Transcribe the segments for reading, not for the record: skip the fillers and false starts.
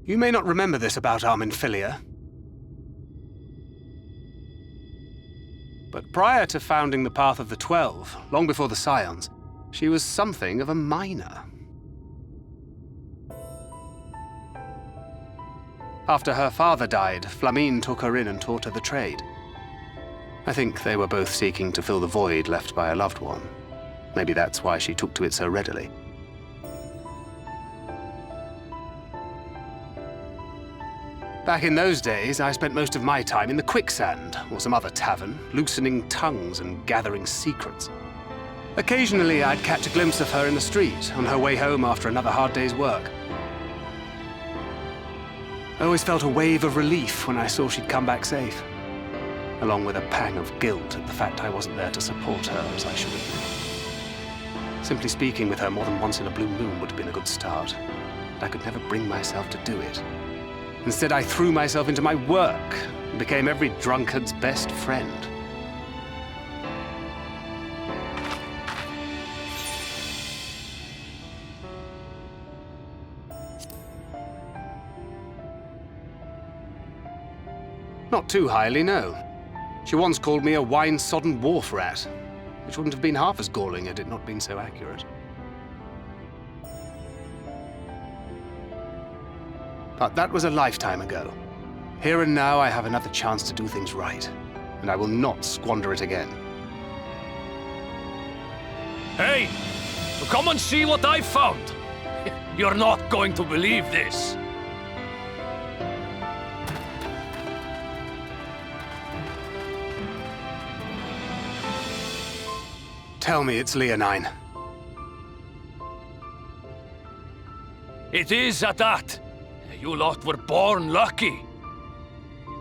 You may not remember this about Arminfilia, but prior to founding the Path of the 12, long before the Scions, she was something of a miner. After her father died, Flamine took her in and taught her the trade. I think they were both seeking to fill the void left by a loved one. Maybe that's why she took to it so readily. Back in those days, I spent most of my time in the Quicksand, or some other tavern, loosening tongues and gathering secrets. Occasionally, I'd catch a glimpse of her in the street, on her way home after another hard day's work. I always felt a wave of relief when I saw she'd come back safe, along with a pang of guilt at the fact I wasn't there to support her as I should have been. Simply speaking with her more than once in a blue moon would have been a good start, but I could never bring myself to do it. Instead, I threw myself into my work and became every drunkard's best friend. Not too highly, no. She once called me a wine-sodden wharf rat, which wouldn't have been half as galling had it not been so accurate. But that was a lifetime ago. Here and now, I have another chance to do things right, and I will not squander it again. Hey! Come and see what I found! You're not going to believe this! Tell me it's Leonine. It is at that. You lot were born lucky.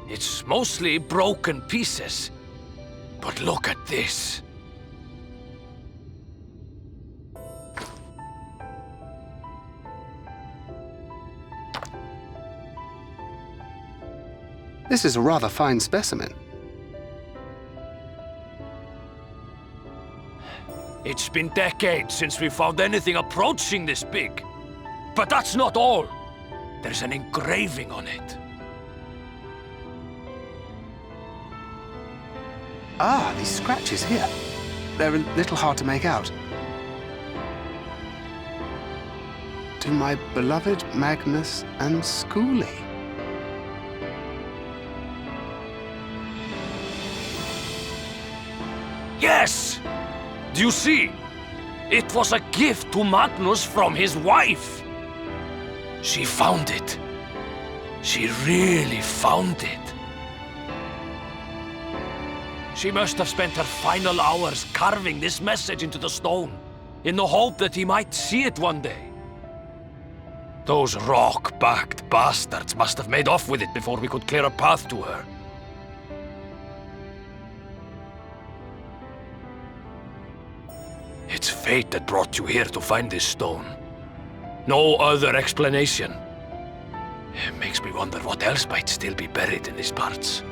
It's mostly broken pieces. But look at this. This is a rather fine specimen. It's been decades since we found anything approaching this big. But that's not all. There's an engraving on it. Ah, these scratches here. They're a little hard to make out. To my beloved Magnus and Skuli. Yes! Do you see? It was a gift to Magnus from his wife. She found it. She really found it. She must have spent her final hours carving this message into the stone, in the hope that he might see it one day. Those rock-backed bastards must have made off with it before we could clear a path to her. It's fate that brought you here to find this stone. No other explanation. It makes me wonder what else might still be buried in these parts.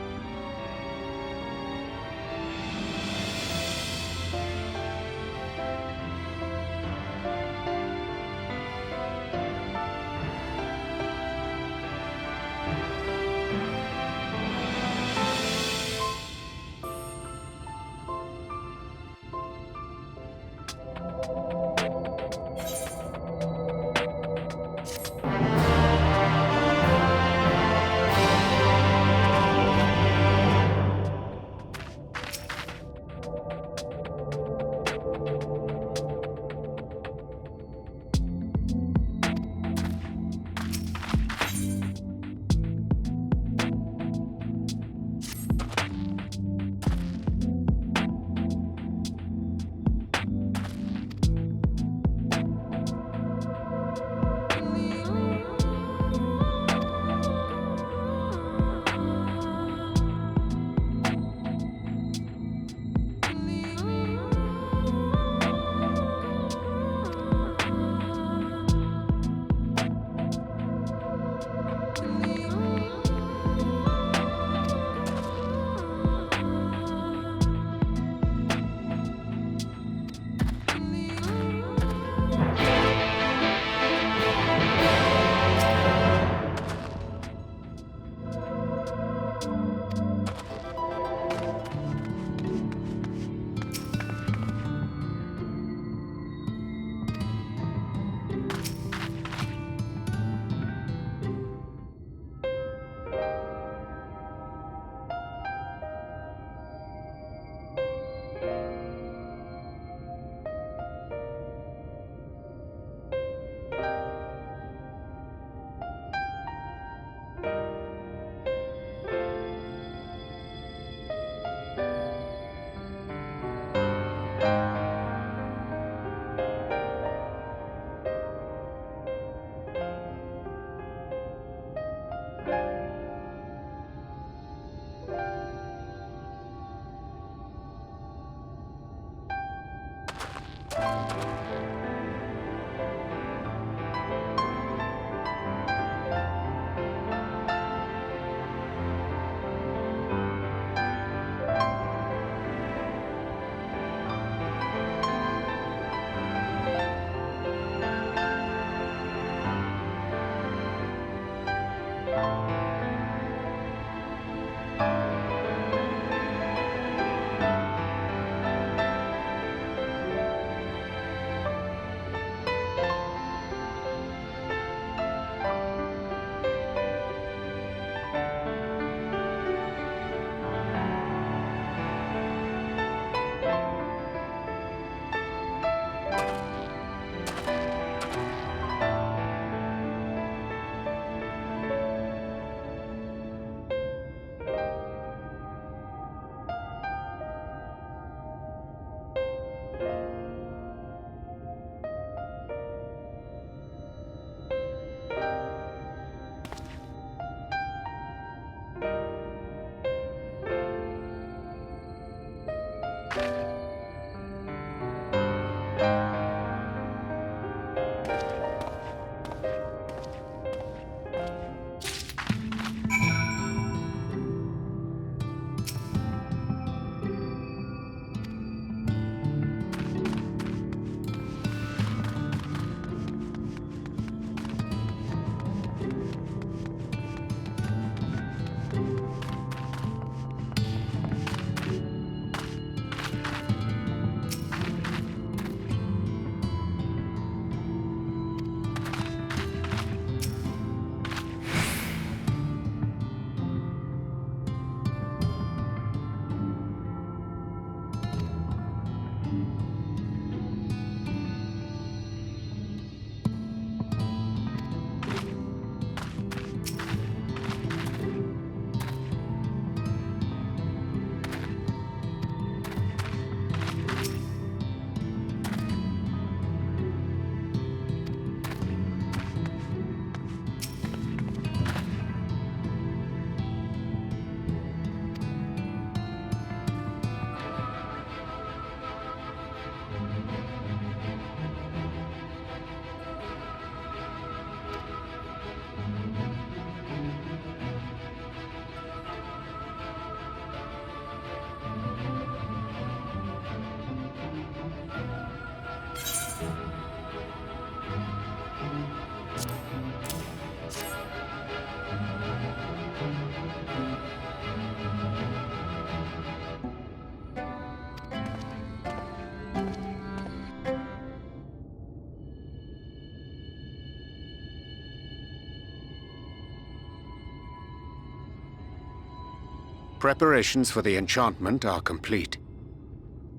Preparations for the enchantment are complete.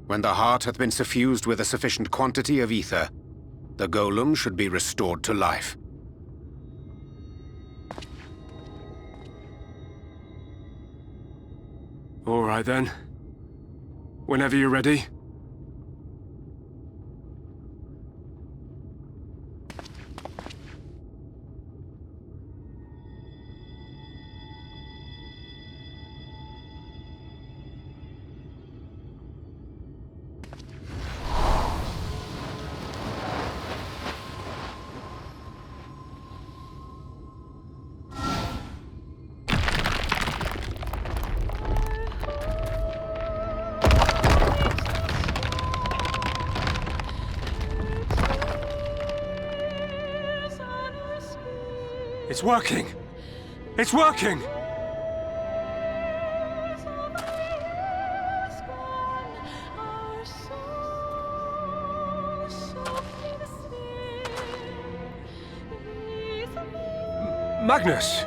When the heart hath been suffused with a sufficient quantity of ether, the golem should be restored to life. All right then. Whenever you're ready. It's working! It's working! Magnus!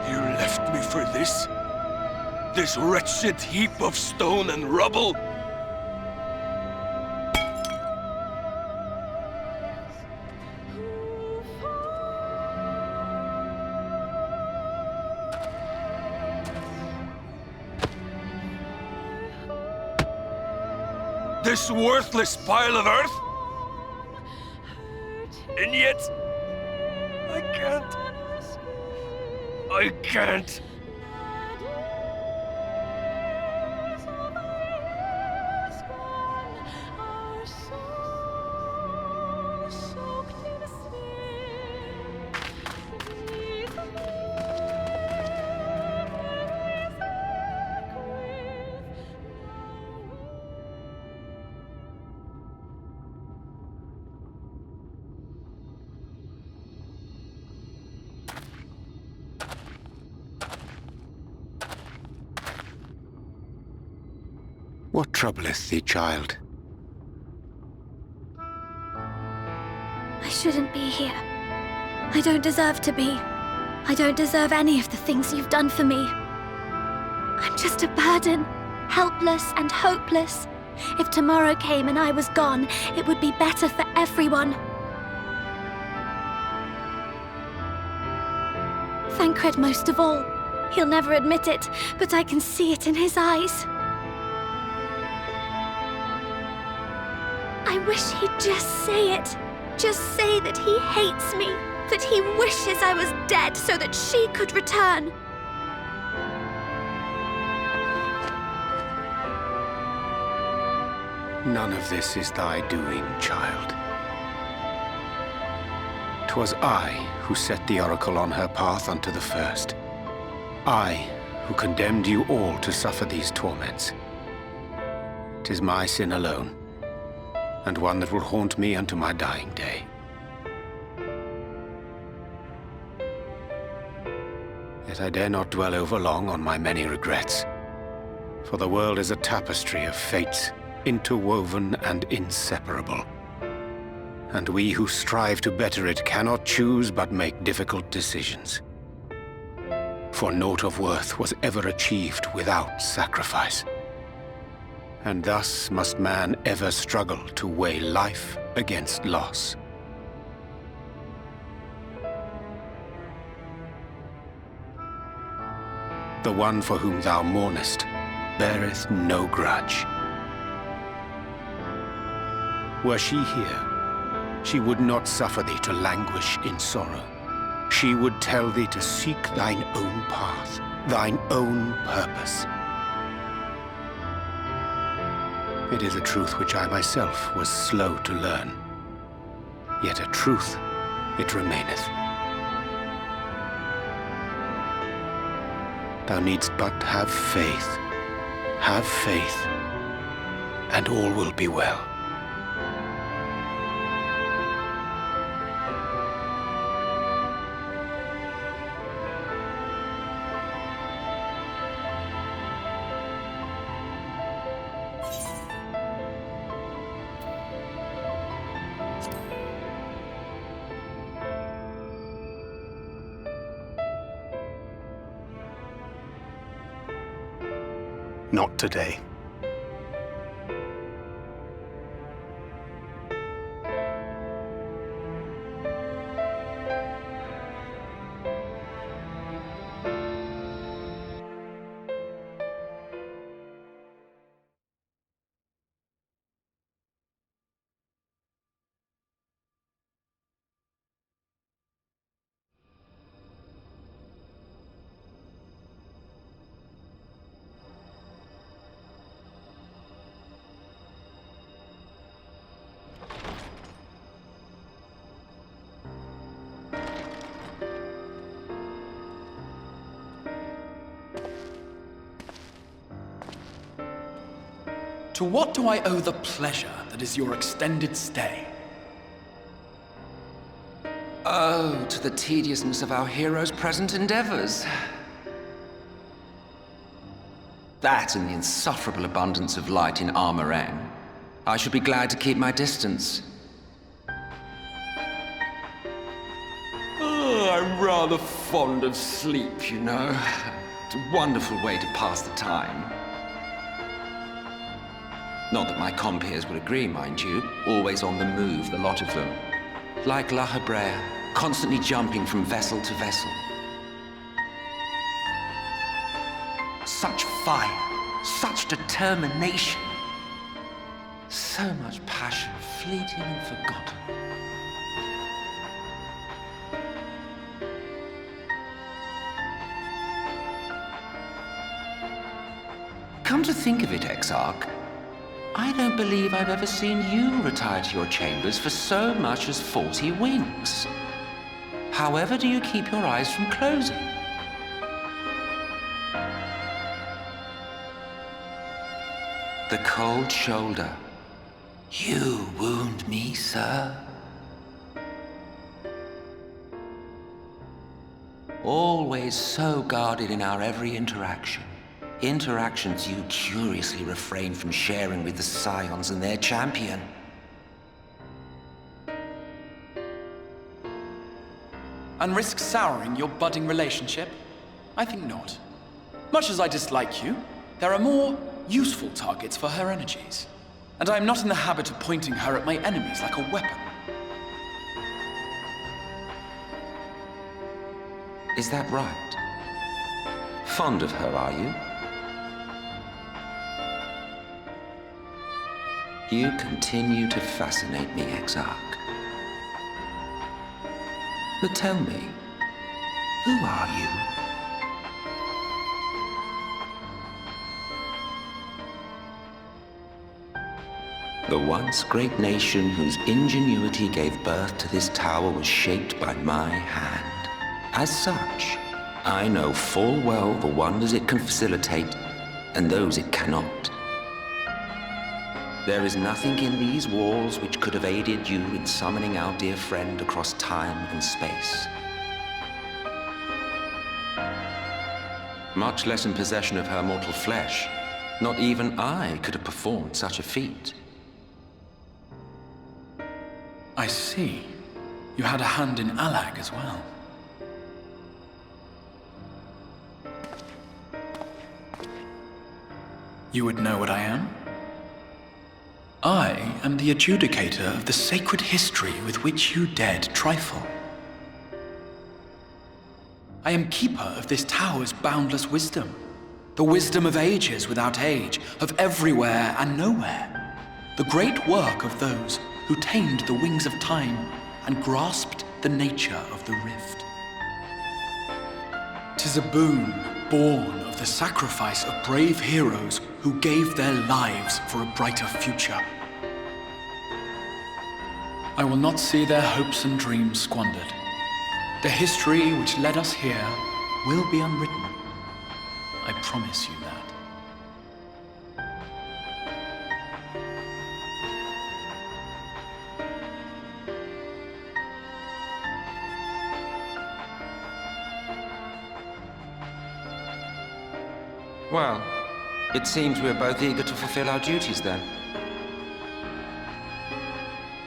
You left me for this? This wretched heap of stone and rubble? This worthless pile of earth? And yet... I can't. I can't. What troubleth thee, child? I shouldn't be here. I don't deserve to be. I don't deserve any of the things you've done for me. I'm just a burden, helpless and hopeless. If tomorrow came and I was gone, it would be better for everyone. Thancred most of all. He'll never admit it, but I can see it in his eyes. I wish he'd just say it. Just say that he hates me, that he wishes I was dead so that she could return. None of this is thy doing, child. 'Twas I who set the oracle on her path unto the first. I who condemned you all to suffer these torments. 'Tis my sin alone, and one that will haunt me unto my dying day. Yet I dare not dwell over long on my many regrets, for the world is a tapestry of fates, interwoven and inseparable. And we who strive to better it cannot choose but make difficult decisions. For naught of worth was ever achieved without sacrifice. And thus must man ever struggle to weigh life against loss. The one for whom thou mournest beareth no grudge. Were she here, she would not suffer thee to languish in sorrow. She would tell thee to seek thine own path, thine own purpose. It is a truth which I myself was slow to learn. Yet a truth it remaineth. Thou needst but have faith, and all will be well. Not today. To what do I owe the pleasure that is your extended stay? Oh, to the tediousness of our hero's present endeavors. That and the insufferable abundance of light in Armorang. I should be glad to keep my distance. Oh, I'm rather fond of sleep, you know. It's a wonderful way to pass the time. Not that my compeers would agree, mind you. Always on the move, the lot of them. Like La Hebrea, constantly jumping from vessel to vessel. Such fire, such determination. So much passion fleeting and forgotten. Come to think of it, Exarch, I don't believe I've ever seen you retire to your chambers for so much as 40 winks. However do you keep your eyes from closing? The cold shoulder. You wound me, sir. Always so guarded in our every interaction. Interactions you curiously refrain from sharing with the Scions and their champion. And risk souring your budding relationship? I think not. Much as I dislike you, there are more useful targets for her energies. And I am not in the habit of pointing her at my enemies like a weapon. Is that right? Fond of her, are you? You continue to fascinate me, Exarch. But tell me, who are you? The once great nation whose ingenuity gave birth to this tower was shaped by my hand. As such, I know full well the wonders it can facilitate and those it cannot. There is nothing in these walls which could have aided you in summoning our dear friend across time and space. Much less in possession of her mortal flesh, not even I could have performed such a feat. I see. You had a hand in Allag as well. You would know what I am? I am the adjudicator of the sacred history with which you dared trifle. I am keeper of this tower's boundless wisdom. The wisdom of ages without age, of everywhere and nowhere. The great work of those who tamed the wings of time and grasped the nature of the rift. 'Tis a boon born of the sacrifice of brave heroes who gave their lives for a brighter future. I will not see their hopes and dreams squandered. The history which led us here will be unwritten. I promise you that. Well, it seems we're both eager to fulfill our duties then.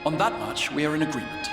On that much, we are in agreement.